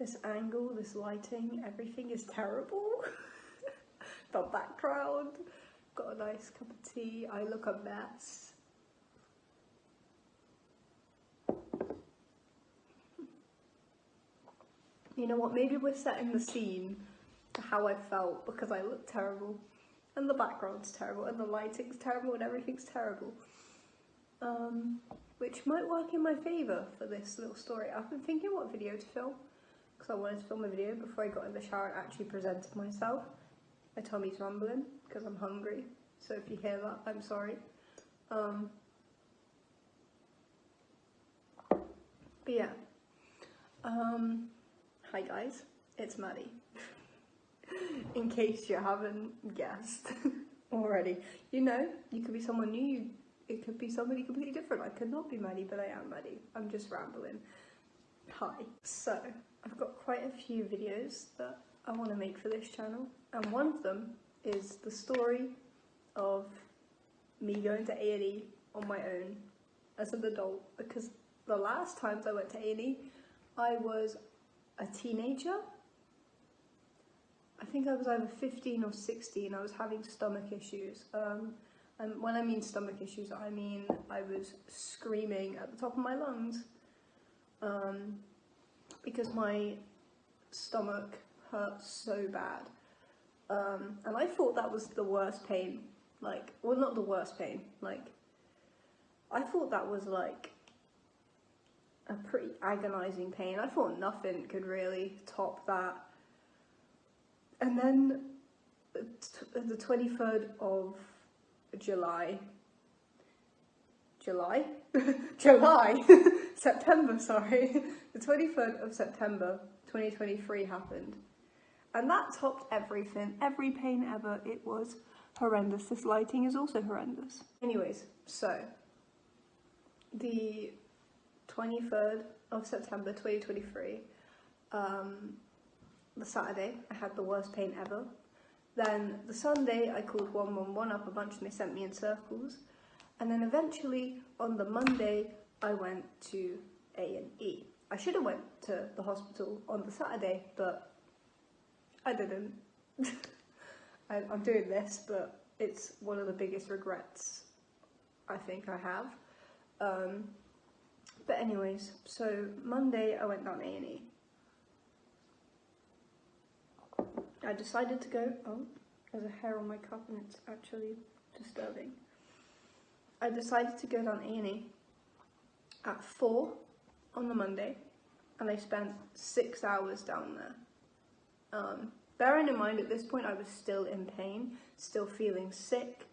This angle, this lighting, everything is terrible. The background, got a nice cup of tea, I look a mess. You know what, maybe we're setting the scene to how I felt because I look terrible and the background's terrible and the lighting's terrible and everything's terrible. Which might work in my favour for this little story. I've been thinking what video to film because I wanted to film a video before I got in the shower and actually presented myself. My tummy's rumbling because I'm hungry, so if you hear that, I'm sorry. But yeah. Hi guys, it's Maddie. In case you haven't guessed already. You know, you could be someone new, it could be somebody completely different. I could not be Maddie, but I am Maddie. I'm just rambling. Hi. So, I've got quite a few videos that I want to make for this channel, and one of them is the story of me going to A&E on my own as an adult, because the last times I went to A&E, I was a teenager. I think I was either 15 or 16. I was having stomach issues. And when I mean stomach issues, I mean I was screaming at the top of my lungs because my stomach hurt so bad. And I thought that was the worst pain. Like, well, not the worst pain. Like, I thought that was like a pretty agonizing pain. I thought nothing could really top that. And then the 23rd of September, sorry. The 23rd of September 2023 happened. And that topped everything, every pain ever. It was horrendous. This lighting is also horrendous. Anyways, so the 23rd of September 2023, the Saturday, I had the worst pain ever. Then the Sunday, I called 111 up a bunch and they sent me in circles. And then eventually, on the Monday, I went to A&E. I should have went to the hospital on the Saturday, but I didn't. I'm doing this, but it's one of the biggest regrets I think I have. But anyways, so Monday I went down A&E. I decided to go, oh, there's a hair on my cup and it's actually disturbing. I decided to go down A&E at 4 on the Monday, and I spent 6 hours down there. Bearing in mind at this point I was still in pain, still feeling sick,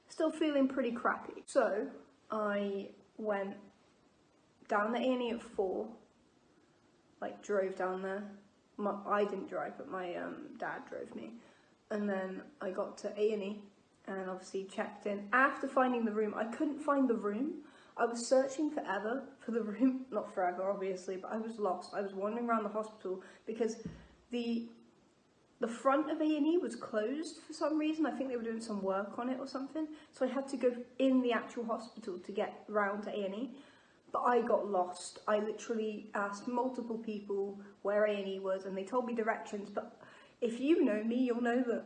still feeling pretty crappy. So I went down the A&E at 4, like drove down there. I didn't drive, but my dad drove me. And then I got to A&E and obviously checked in. After finding the room, I couldn't find the room. I was searching forever for the room, not forever obviously, but I was lost. I was wandering around the hospital because the front of A&E was closed for some reason. I think they were doing some work on it or something. So I had to go in the actual hospital to get round to A&E. But I got lost. I literally asked multiple people where A&E was and they told me directions. But if you know me, you'll know that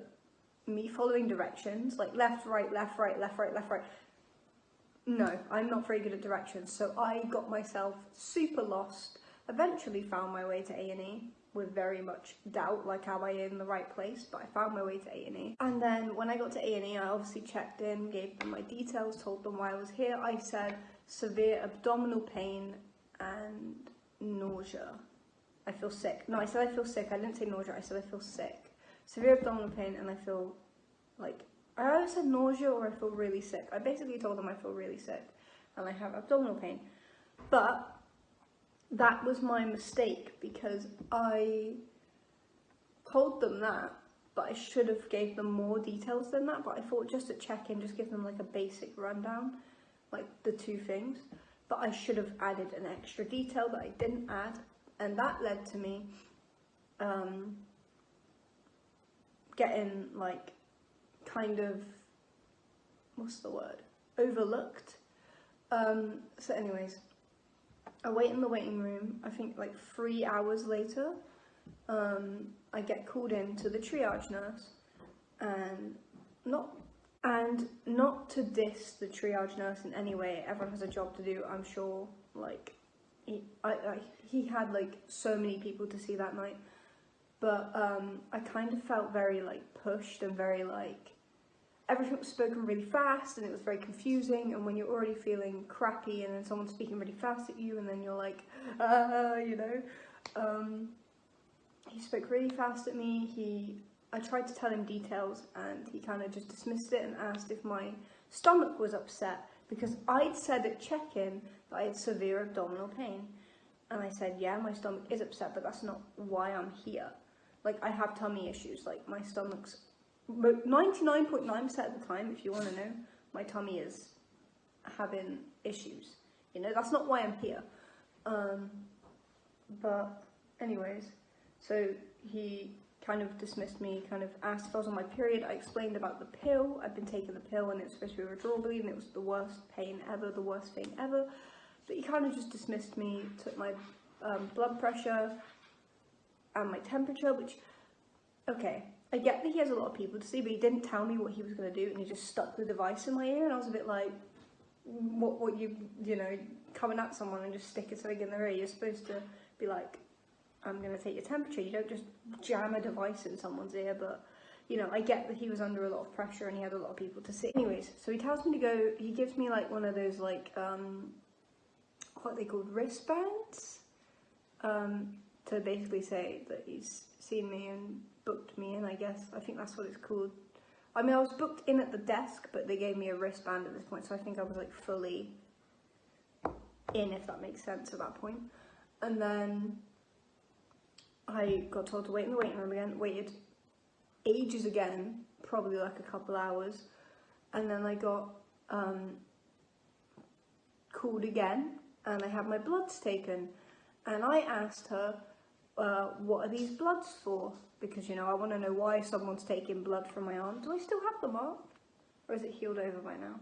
me following directions, like left, right, left, right, left, right, left, right, no, I'm not very good at directions. So I got myself super lost, eventually found my way to A&E with very much doubt, like, am I in the right place? But I found my way to A&E. And then when I got to A&E, I obviously checked in, gave them my details, told them why I was here. I said severe abdominal pain and nausea. I feel sick. No, I said I feel sick. I didn't say nausea, I said I feel sick. Severe abdominal pain and I feel like, I either said nausea or I feel really sick. I basically told them I feel really sick and I have abdominal pain. But that was my mistake because I told them that, but I should have gave them more details than that. But I thought just to check in, just give them like a basic rundown, like the two things. But I should have added an extra detail that I didn't add, and that led to me getting like kind of, what's the word, overlooked. So anyways, I wait in the waiting room. I think like 3 hours later, I get called in to the triage nurse, and not to diss the triage nurse in any way. Everyone has a job to do, I'm sure. Like he had like so many people to see that night, but I kind of felt very like pushed and very like everything was spoken really fast, and it was very confusing. And when you're already feeling crappy and then someone's speaking really fast at you, and then you're like, you know, he spoke really fast at me. I tried to tell him details, and he kind of just dismissed it and asked if my stomach was upset, because I'd said at check-in that I had severe abdominal pain. And I said, yeah, my stomach is upset, but that's not why I'm here. Like, I have tummy issues. Like, my stomach's 99.9% of the time, if you want to know, my tummy is having issues. You know, that's not why I'm here. But anyways, so he kind of dismissed me, kind of asked if I was on my period. I explained about the pill. I'd been taking the pill, and it was supposed to be withdrawal bleeding. It was the worst pain ever, the worst thing ever. But he kind of just dismissed me, took my blood pressure and my temperature, which, okay, I get that he has a lot of people to see, but he didn't tell me what he was going to do, and he just stuck the device in my ear, and I was a bit like, what you know, coming at someone and just sticking something in their ear. You're supposed to be like, I'm going to take your temperature. You don't just jam a device in someone's ear. But, you know, I get that he was under a lot of pressure and he had a lot of people to see. Anyways, so he tells me to go, he gives me like one of those like, what they called wristbands, to basically say that he's seen me and booked me in, I guess. I think that's what it's called. I mean, I was booked in at the desk, but they gave me a wristband at this point, so I think I was like fully in, if that makes sense, at that point. And then I got told to wait in the waiting room again, waited ages again, probably like a couple hours, and then I got called again, and I had my bloods taken, and I asked her, what are these bloods for? Because, you know, I want to know why someone's taking blood from my arm. Do I still have the mark? Or is it healed over by now?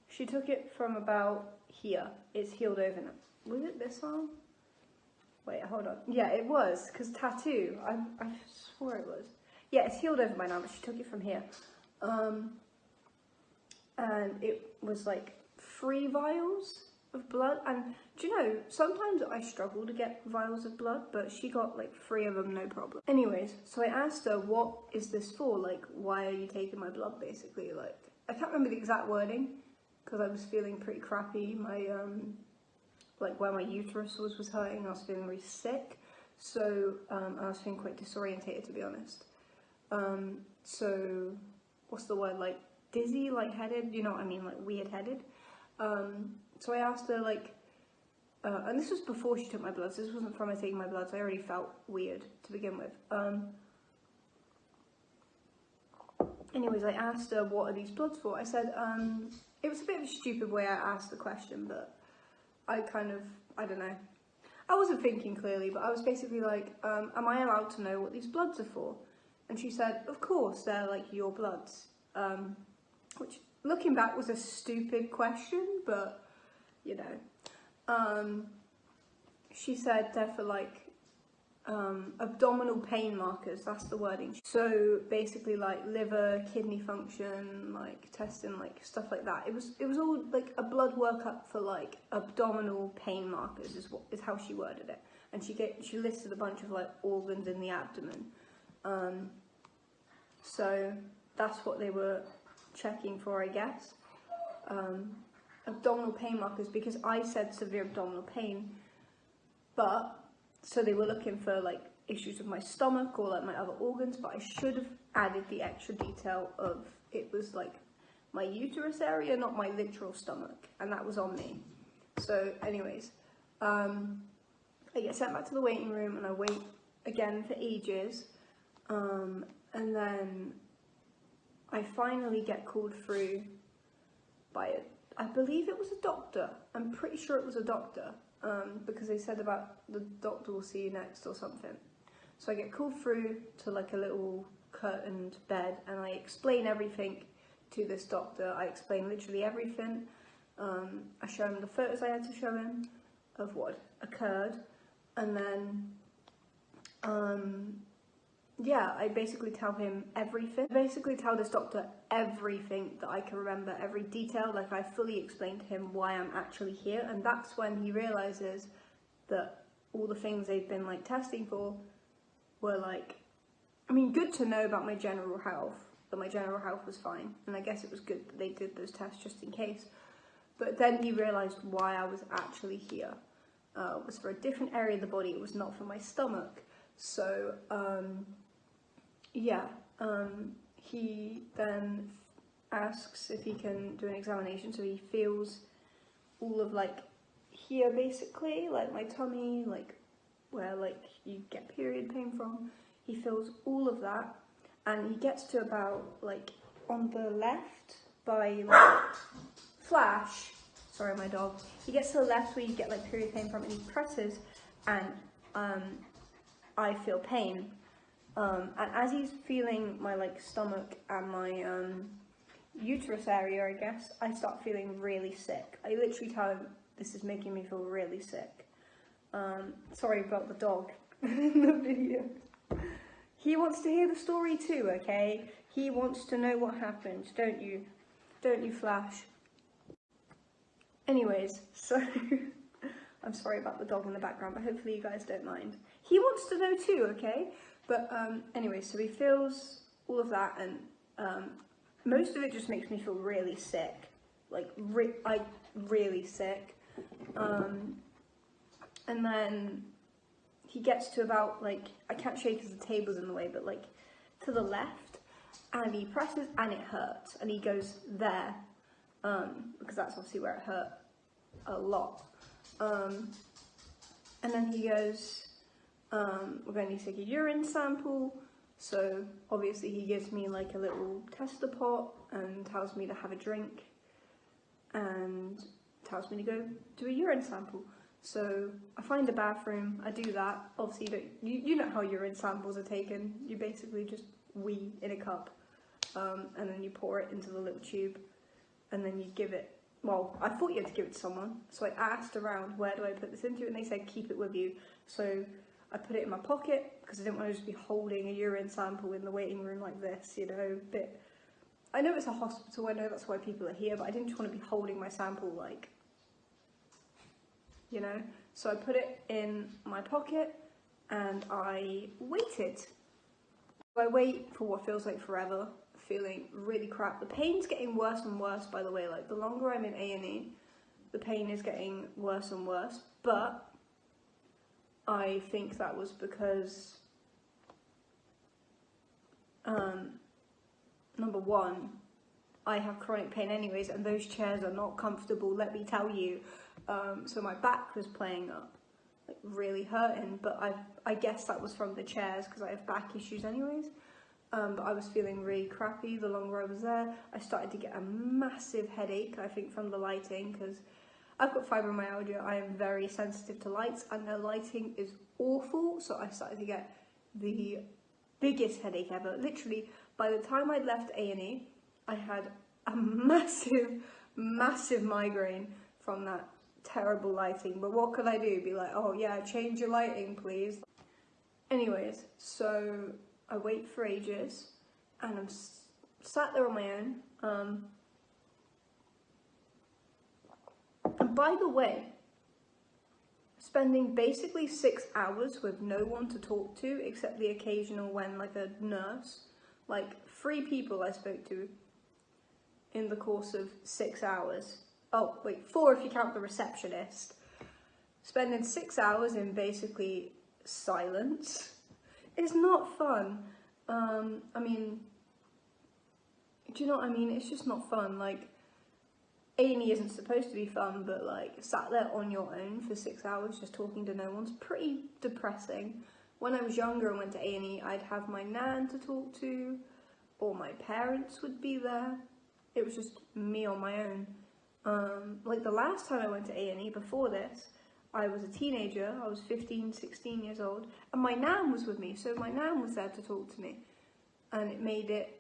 She took it from about here. It's healed over now. Was it this arm? Wait, hold on. Yeah, it was, because tattoo. I swore it was. Yeah, it's healed over by now, but she took it from here. And it was like 3 vials of blood. And do you know, sometimes I struggle to get vials of blood, but she got like 3 of them, no problem. Anyways, so I asked her, what is this for? Like, why are you taking my blood, basically? Like, I can't remember the exact wording, because I was feeling pretty crappy. My, like where my uterus was hurting, I was feeling really sick. So, I was feeling quite disorientated, to be honest. So, what's the word, like, dizzy, lightheaded, you know what I mean, like weird-headed. So I asked her, like, and this was before she took my bloods, this wasn't from her taking my bloods, I already felt weird to begin with. Anyways, I asked her, what are these bloods for? I said, it was a bit of a stupid way I asked the question, but I kind of, I don't know. I wasn't thinking clearly, but I was basically like, am I allowed to know what these bloods are for? And she said, of course, they're like your bloods. Which, looking back, was a stupid question, but, you know. She said they're for like, abdominal pain markers, that's the wording. So basically like liver, kidney function, like testing, like stuff like that. It was all like a blood workup for like abdominal pain markers is how she worded it. And she listed a bunch of like organs in the abdomen. So that's what they were checking for, I guess. Abdominal pain markers, because I said severe abdominal pain, but so they were looking for like issues with my stomach or like my other organs, but I should have added the extra detail of it was like my uterus area, not my literal stomach, and that was on me. So anyways, I get sent back to the waiting room and I wait again for ages, and then I finally get called through by I believe it was a doctor. I'm pretty sure it was a doctor. Because they said about the doctor will see you next or something. So I get called through to like a little curtained bed, and I explain everything to this doctor. I explain literally everything. I show him the photos I had to show him of what occurred, and then yeah, I basically tell him everything. I basically tell this doctor everything that I can remember, every detail. Like, I fully explain to him why I'm actually here, and that's when he realizes that all the things they've been like testing for were like, I mean, good to know about my general health, that my general health was fine, and I guess it was good that they did those tests just in case. But then he realised why I was actually here. It was for a different area of the body, it was not for my stomach. So, yeah, he then asks if he can do an examination, so he feels all of like here basically, like my tummy, like where like you get period pain from. He feels all of that, and he gets to about like on the left by like flash, sorry my dog, he gets to the left where you get like period pain from, and he presses, and I feel pain, and as he's feeling my like stomach and my uterus area, I guess, I start feeling really sick. I literally tell him, this is making me feel really sick. Sorry about the dog in the video. He wants to hear the story too, okay? He wants to know what happened, don't you? Don't you, Flash? Anyways, so I'm sorry about the dog in the background, but hopefully you guys don't mind. He wants to know too, okay? But anyway, so he feels all of that, and most of it just makes me feel really sick, like really sick. And then he gets to about like, I can't show you because the table's in the way, but like to the left, and he presses and it hurts, and he goes there, because that's obviously where it hurt a lot. And then he goes, we're going to need to take a urine sample. So obviously he gives me like a little tester pot and tells me to have a drink and tells me to go do a urine sample. So I find a bathroom, I do that. Obviously you know how urine samples are taken. You basically just wee in a cup, and then you pour it into the little tube, and then you give it, well, I thought you had to give it to someone, so I asked around, where do I put this into, and they said keep it with you. So I put it in my pocket, because I didn't want to just be holding a urine sample in the waiting room like this, you know, bit. I know it's a hospital, I know that's why people are here, but I didn't just want to be holding my sample like, you know. So I put it in my pocket, and I waited. I wait for what feels like forever, feeling really crap. The pain's getting worse and worse, by the way, like the longer I'm in A&E, the pain is getting worse and worse, but I think that was because, number one, I have chronic pain anyways, and those chairs are not comfortable, let me tell you. So my back was playing up, like really hurting, but I guess that was from the chairs, because I have back issues anyways. But I was feeling really crappy the longer I was there. I started to get a massive headache, I think from the lighting, because I've got fibromyalgia, I am very sensitive to lights, and the lighting is awful, so I started to get the biggest headache ever. Literally, by the time I'd left A&E, I had a massive, massive migraine from that terrible lighting. But what could I do? Be like, oh yeah, change your lighting, please. Anyways, so I wait for ages, and I'm sat there on my own. And by the way, spending basically 6 hours with no one to talk to, except the occasional when like a nurse, like 3 people I spoke to in the course of 6 hours. Oh wait, 4 if you count the receptionist. Spending 6 hours in basically silence is not fun. I mean, do you know what I mean? It's just not fun. Like, A&E isn't supposed to be fun, but like sat there on your own for 6 hours just talking to no one's pretty depressing. When I was younger and went to A&E, I'd have my nan to talk to, or my parents would be there. It was just me on my own. Like the last time I went to A&E before this, I was a teenager, I was 15, 16 years old, and my nan was with me, so my nan was there to talk to me, and it made it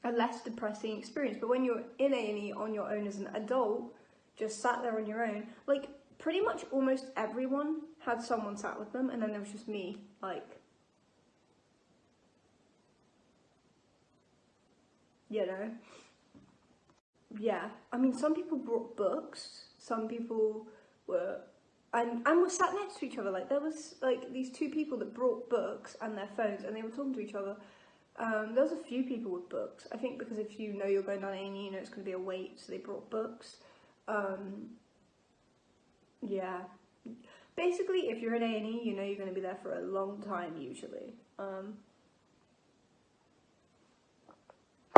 a less depressing experience. But when you're in A&E on your own as an adult, just sat there on your own. Like, pretty much almost everyone had someone sat with them, and then there was just me, like, you know. Yeah, I mean, some people brought books, some people were, and were sat next to each other. Like, there was, like, these two people that brought books and their phones, and they were talking to each other. There was a few people with books, I think, because if you know you're going down A&E, you know it's going to be a wait, so they brought books. Yeah, basically, if you're in A&E, you know you're going to be there for a long time, usually.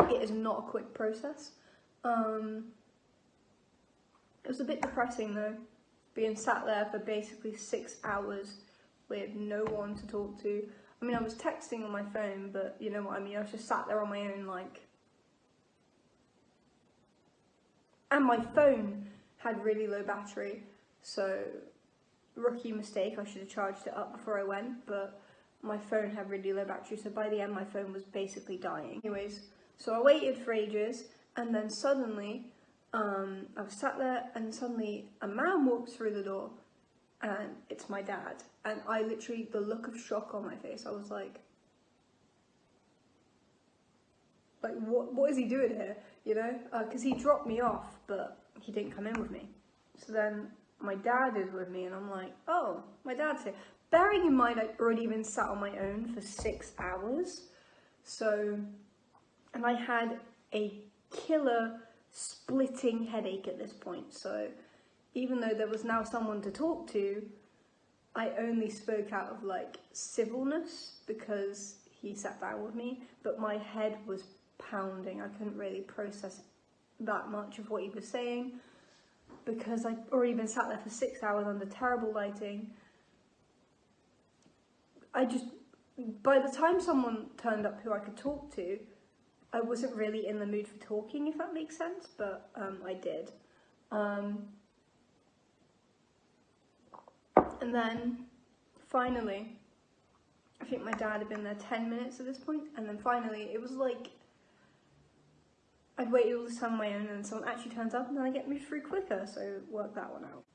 It is not a quick process. It was a bit depressing though, being sat there for basically 6 hours with no one to talk to. I mean, I was texting on my phone, but you know what I mean, I was just sat there on my own, like, and my phone had really low battery, so rookie mistake, I should have charged it up before I went, but my phone had really low battery, so by the end my phone was basically dying. Anyways, so I waited for ages, and then suddenly, I was sat there, and suddenly a man walks through the door, and it's my dad. And I literally, the look of shock on my face, I was like, what is he doing here, you know? Because he dropped me off, but he didn't come in with me. So then my dad is with me, and I'm like, oh, my dad's here. Bearing in mind, I'd already been sat on my own for 6 hours, so, and I had a killer splitting headache at this point, so even though there was now someone to talk to, I only spoke out of like civilness because he sat down with me, but my head was pounding. I couldn't really process that much of what he was saying because I'd already been sat there for 6 hours under terrible lighting. By the time someone turned up who I could talk to, I wasn't really in the mood for talking, if that makes sense, but I did. And then, finally, I think my dad had been there 10 minutes at this point, and then finally, it was like, I'd waited all this time on my own, and then someone actually turns up, and then I get moved through quicker, so work that one out.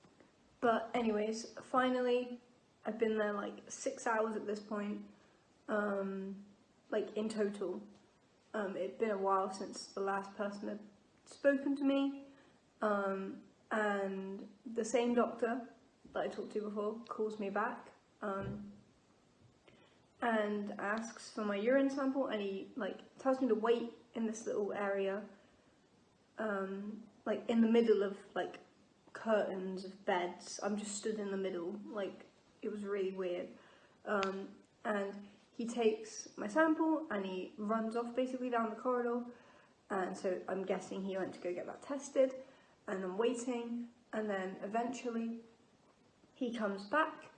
But anyways, finally, I've been there like 6 hours at this point, like in total. It'd been a while since the last person had spoken to me, and the same doctor that I talked to before calls me back and asks for my urine sample, and he like tells me to wait in this little area, like in the middle of like curtains of beds. I'm just stood in the middle, like it was really weird. And he takes my sample and he runs off basically down the corridor, and so I'm guessing he went to go get that tested, and I'm waiting, and then eventually he comes back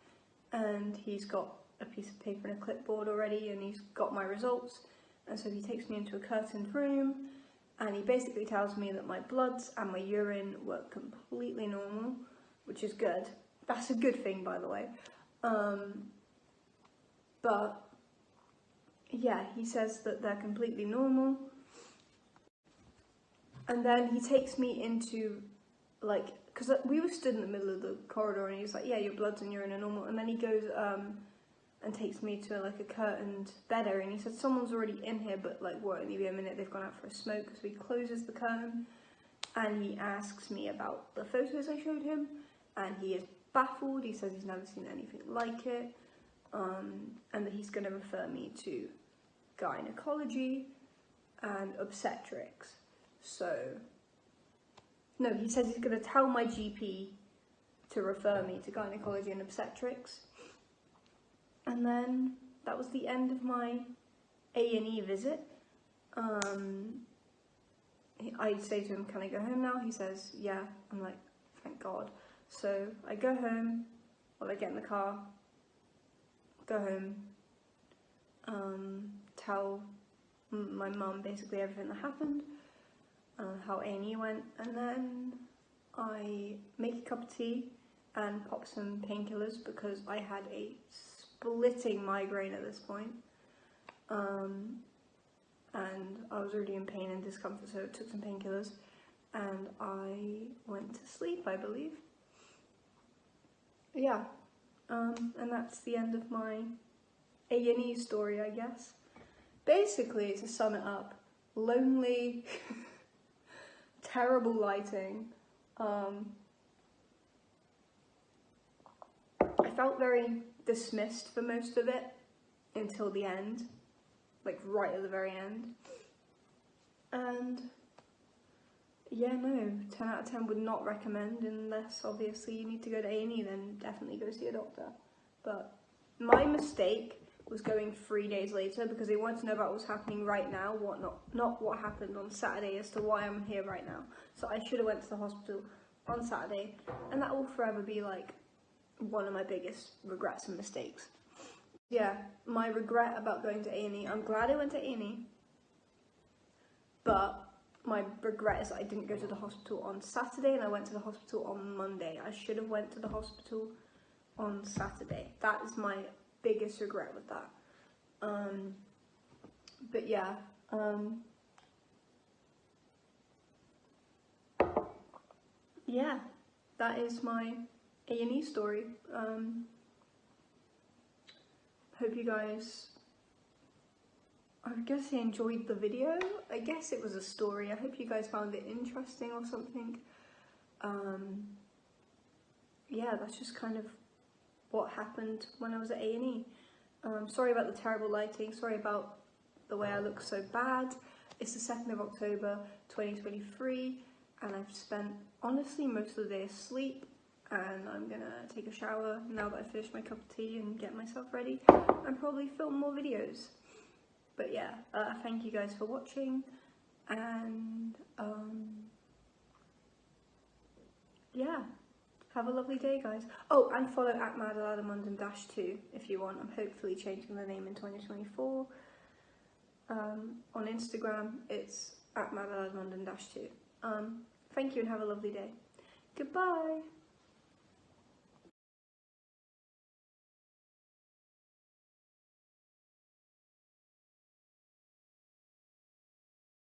and he's got a piece of paper and a clipboard already, and he's got my results, and so he takes me into a curtained room and he basically tells me that my bloods and my urine were completely normal, which is good. That's a good thing, by the way. But yeah, he says that they're completely normal, and then he takes me into, like, because we were stood in the middle of the corridor, and he's like, yeah, your bloods and urine are normal, and then he goes and takes me to like a curtained bed area, and he said someone's already in here, but like won't only be a minute, they've gone out for a smoke. So he closes the curtain and he asks me about the photos I showed him, and he is baffled. He says he's never seen anything like it, and that he's going to refer me to gynecology and obstetrics. So, no, he says he's going to tell my GP to refer me to gynecology and obstetrics. And then that was the end of my A&E visit. I say to him, can I go home now? He says, yeah. I'm like, thank God. So I go home, well, I get in the car, go home, tell my mum basically everything that happened, how A&E went, and then I make a cup of tea and pop some painkillers because I had a splitting migraine at this point, and I was already in pain and discomfort, so I took some painkillers, and I went to sleep, I believe. Yeah, and that's the end of my A&E story, I guess. Basically, to sum it up, lonely, terrible lighting. I felt very dismissed for most of it until the end, like right at the very end. And yeah, no, 10 out of 10 would not recommend, unless obviously you need to go to A&E, then definitely go see a doctor. But my mistake was going 3 days later because they wanted to know about what's happening right now, not what happened on Saturday as to why I'm here right now. So I should have went to the hospital on Saturday, and that will forever be like one of my biggest regrets and mistakes. Yeah, my regret about going to A&E, I'm glad I went to A&E, but my regret is that I didn't go to the hospital on Saturday and I went to the hospital on Monday. I should have went to the hospital on Saturday. That is my biggest regret with that. But yeah, yeah, that is my A&E story. Hope you guys, I guess you enjoyed the video. I guess it was a story. I hope you guys found it interesting or something. Yeah, that's just kind of what happened when I was at A&E. Sorry about the terrible lighting, sorry about the way I look so bad. It's the 2nd of October 2023 and I've spent honestly most of the day asleep, and I'm gonna take a shower now that I've finished my cup of tea and get myself ready and probably film more videos. But yeah, thank you guys for watching, and yeah, have a lovely day, guys. Oh, and follow at Madalada Munden -2 if you want. I'm hopefully changing the name in 2024. On Instagram, it's at Madalada Munden -2. Thank you and have a lovely day. Goodbye.